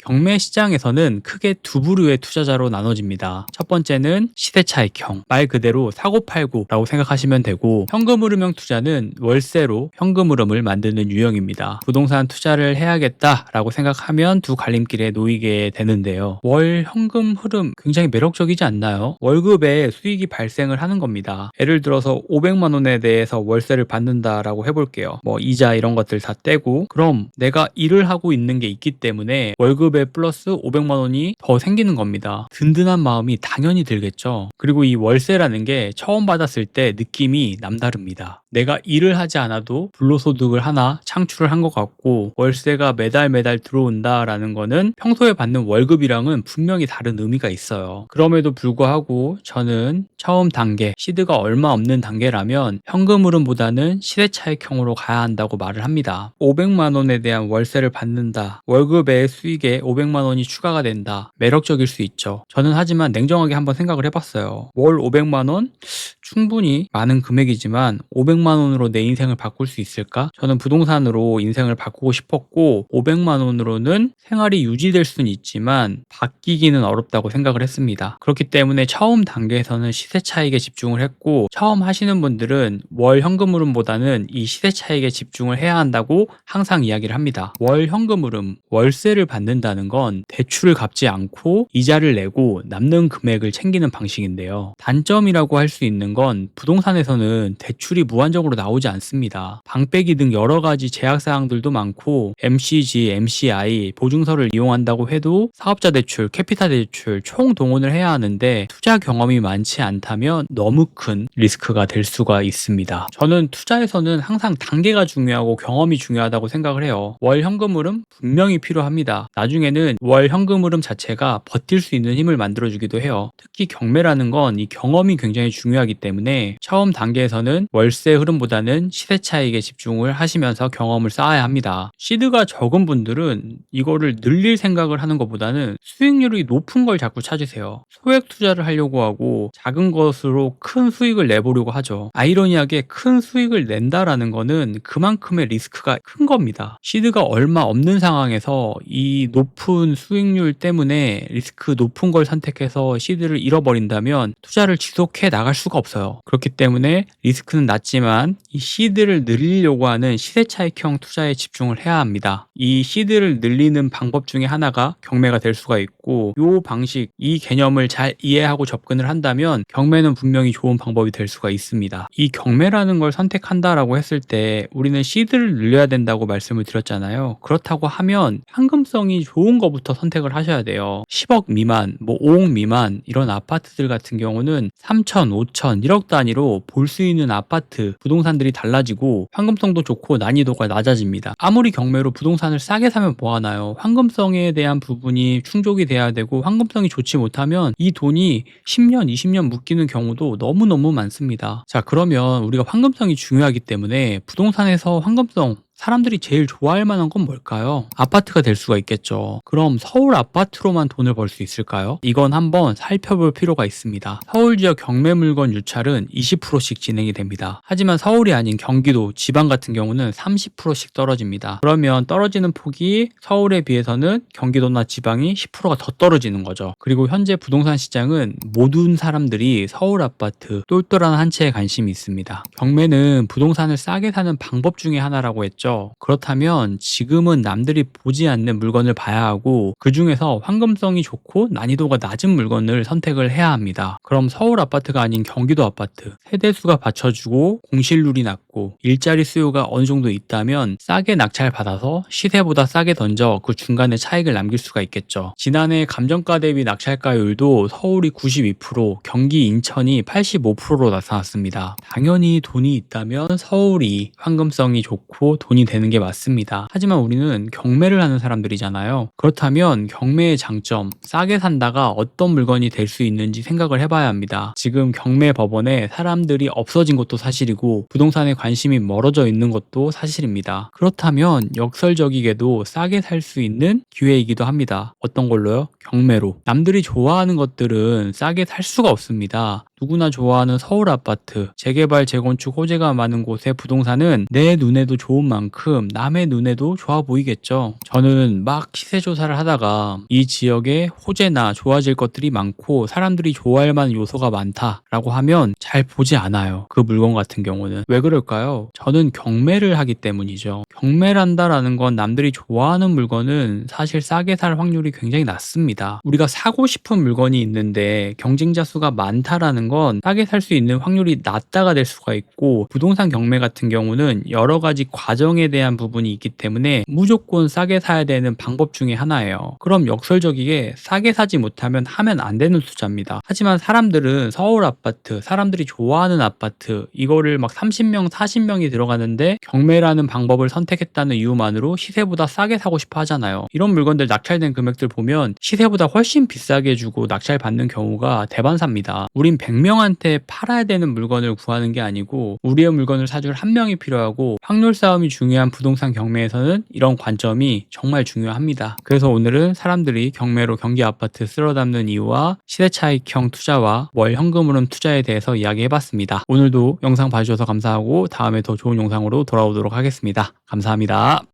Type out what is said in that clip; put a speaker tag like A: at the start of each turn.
A: 경매 시장에서는 크게 두 부류의 투자자로 나눠집니다. 첫 번째는 시대차익형, 말 그대로 사고팔고라고 생각하시면 되고, 현금 흐름형 투자는 월세로 현금 흐름을 만드는 유형입니다. 부동산 투자를 해야겠다라고 생각하면 두 갈림길에 놓이게 되는데요. 월 현금 흐름 굉장히 매력적이지 않나요? 월급에 수익이 발생을 하는 겁니다. 예를 들어서 500만 원에 대해서 월세를 받는다라고 해볼게요. 뭐 이자 이런 것들 다 떼고, 그럼 내가 일을 하고 있는 게 있기 때문에 월급에 플러스 500만 원이 더 생기는 겁니다. 든든한 마음이 당연히 들겠죠. 그리고 이 월세라는 게 처음 받았을 때 느낌이 남다릅니다. 내가 일을 하지 않아도 불로소득을 하나 창출을 한 것 같고, 월세가 매달 매달 들어온다라는 거는 평소에 받는 월급이랑은 분명히 다른 의미가 있어요. 그럼에도 불구하고 저는 처음 단계, 시드가 얼마 없는 단계라면 현금 흐름보다는 시대차익형으로 가야 한다고 말을 합니다. 500만 원에 대한 월세를 받는다, 월급의 수익에 500만 원이 추가가 된다, 매력적일 수 있죠. 저는 하지만 냉정하게 한번 생각을 해봤어요. 월 500만 원? 충분히 많은 금액이지만 500만 원으로 내 인생을 바꿀 수 있을까? 저는 부동산으로 인생을 바꾸고 싶었고, 500만 원으로는 생활이 유지될 수는 있지만 바뀌기는 어렵다고 생각을 했습니다. 그렇기 때문에 처음 단계에서는 시세 차익에 집중을 했고, 처음 하시는 분들은 월 현금 흐름보다는 이 시세 차익에 집중을 해야 한다고 항상 이야기를 합니다. 월 현금 흐름, 월세를 받는다는 건 대출을 갚지 않고 이자를 내고 남는 금액을 챙기는 방식인데요. 단점이라고 할 수 있는 건 부동산에서는 대출이 무한적으로 나오지 않습니다. 방빼기 등 여러 가지 제약 사항들도 많고, MCG, MCI, 보증서를 이용한다고 해도 사업자 대출, 캐피탈 대출 총 동원을 해야 하는데, 투자 경험이 많지 않다면 너무 큰 리스크가 될 수가 있습니다. 저는 투자에서는 항상 단계가 중요하고 경험이 중요하다고 생각을 해요. 월 현금 흐름 분명히 필요합니다. 나중에는 월 현금 흐름 자체가 버틸 수 있는 힘을 만들어주기도 해요. 특히 경매라는 건 이 경험이 굉장히 중요하기 때문에 처음 단계에서는 월세 흐름보다는 시세 차익에 집중을 하시면서 경험을 쌓아야 합니다. 시드가 적은 분들은 이거를 늘릴 생각을 하는 것보다는 수익률이 높은 걸 자꾸 찾으세요. 소액 투자를 하려고 하고 작은 것으로 큰 수익을 내보려고 하죠. 아이러니하게 큰 수익을 낸다라는 거는 그만큼의 리스크가 큰 겁니다. 시드가 얼마 없는 상황에서 이 높은 수익률 때문에 리스크 높은 걸 선택해서 시드를 잃어버린다면 투자를 지속해 나갈 수가 없어요. 그렇기 때문에 리스크는 낮지만 이 시드를 늘리려고 하는 시세차익형 투자에 집중을 해야 합니다. 이 시드를 늘리는 방법 중에 하나가 경매가 될 수가 있고, 이 방식, 이 개념을 잘 이해하고 접근을 한다면 경매는 분명히 좋은 방법이 될 수가 있습니다. 이 경매라는 걸 선택한다라고 했을 때 우리는 시드를 늘려야 된다고 말씀을 드렸잖아요. 그렇다고 하면 현금성이 좋은 것부터 선택을 하셔야 돼요. 10억 미만, 뭐 5억 미만 이런 아파트들 같은 경우는 3천, 5천, 1억 단위로 볼 수 있는 아파트, 부동산들이 달라지고 현금성도 좋고 난이도가 낮아집니다. 아무리 경매로 부동산을 싸게 사면 뭐하나요? 현금성에 대한 부분이 충족이 돼야 되고, 현금성이 좋지 못하면 이 돈이 10년, 20년 묶이는 경우도 너무너무 많습니다. 자, 그러면 우리가 현금성이 중요하기 때문에 부동산에서 현금성, 사람들이 제일 좋아할 만한 건 뭘까요? 아파트가 될 수가 있겠죠. 그럼 서울 아파트로만 돈을 벌 수 있을까요? 이건 한번 살펴볼 필요가 있습니다. 서울 지역 경매 물건 유찰은 20%씩 진행이 됩니다. 하지만 서울이 아닌 경기도, 지방 같은 경우는 30%씩 떨어집니다. 그러면 떨어지는 폭이 서울에 비해서는 경기도나 지방이 10%가 더 떨어지는 거죠. 그리고 현재 부동산 시장은 모든 사람들이 서울 아파트, 똘똘한 한 채에 관심이 있습니다. 경매는 부동산을 싸게 사는 방법 중에 하나라고 했죠. 그렇다면 지금은 남들이 보지 않는 물건을 봐야 하고, 그 중에서 현금성이 좋고 난이도가 낮은 물건을 선택을 해야 합니다. 그럼 서울 아파트가 아닌 경기도 아파트, 세대수가 받쳐주고 공실률이 낮고 일자리 수요가 어느 정도 있다면 싸게 낙찰받아서 시세보다 싸게 던져 그 중간에 차익을 남길 수가 있겠죠. 지난해 감정가 대비 낙찰가율도 서울이 92%, 경기 인천이 85%로 나타났습니다. 당연히 돈이 있다면 서울이 현금성이 좋고 돈이 되는 게 맞습니다. 하지만 우리는 경매를 하는 사람들이잖아요. 그렇다면 경매의 장점, 싸게 산다가 어떤 물건이 될 수 있는지 생각을 해봐야 합니다. 지금 경매 법원에 사람들이 없어진 것도 사실이고 부동산에 관심이 멀어져 있는 것도 사실입니다. 그렇다면 역설적이게도 싸게 살 수 있는 기회이기도 합니다. 어떤 걸로요? 경매로. 남들이 좋아하는 것들은 싸게 살 수가 없습니다. 누구나 좋아하는 서울 아파트, 재개발, 재건축 호재가 많은 곳의 부동산은 내 눈에도 좋은 만큼 남의 눈에도 좋아 보이겠죠. 저는 막 시세 조사를 하다가 이 지역에 호재나 좋아질 것들이 많고 사람들이 좋아할 만한 요소가 많다라고 하면 잘 보지 않아요. 그 물건 같은 경우는. 왜 그럴까요? 저는 경매를 하기 때문이죠. 경매를 한다라는 건 남들이 좋아하는 물건은 사실 싸게 살 확률이 굉장히 낮습니다. 우리가 사고 싶은 물건이 있는데 경쟁자 수가 많다라는 건 싸게 살 수 있는 확률이 낮다가 될 수가 있고, 부동산 경매 같은 경우는 여러 가지 과정에 대한 부분이 있기 때문에 무조건 싸게 사야 되는 방법 중에 하나예요. 그럼 역설적이게 싸게 사지 못하면 하면 안 되는 투자입니다. 하지만 사람들은 서울 아파트, 사람들이 좋아하는 아파트, 이거를 막 30명, 40명이 들어가는데 경매라는 방법을 선택했다는 이유만으로 시세보다 싸게 사고 싶어 하잖아요. 이런 물건들 낙찰된 금액들 보면 시세보다 훨씬 비싸게 주고 낙찰 받는 경우가 대반사입니다. 우린 100명한테 팔아야 되는 물건을 구하는 게 아니고 우리의 물건을 사줄 한 명이 필요하고, 확률 싸움이 중요한 부동산 경매에서는 이런 관점이 정말 중요합니다. 그래서 오늘은 사람들이 경매로 경기 아파트 쓸어 담는 이유와 시대차익형 투자와 월 현금흐름 투자에 대해서 이야기해봤습니다. 오늘도 영상 봐주셔서 감사하고 다음에 더 좋은 영상으로 돌아오도록 하겠습니다. 감사합니다.